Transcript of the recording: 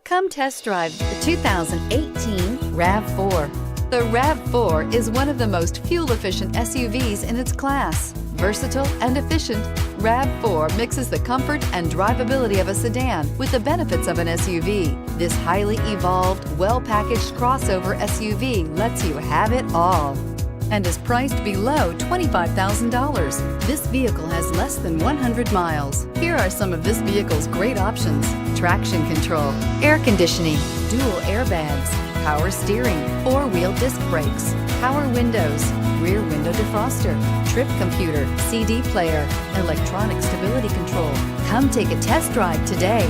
Come test drive the 2018 RAV4. The RAV4 is one of the most fuel-efficient SUVs in its class. Versatile and efficient, RAV4 mixes the comfort and drivability of a sedan with the benefits of an SUV. This highly evolved, well-packaged crossover SUV lets you have it all and is priced below $25,000. This vehicle has less than 100 miles. Here are some of this vehicle's great options: traction control, air conditioning, dual airbags, power steering, four-wheel disc brakes, power windows, rear window defroster, trip computer, CD player, electronic stability control. Come take a test drive today.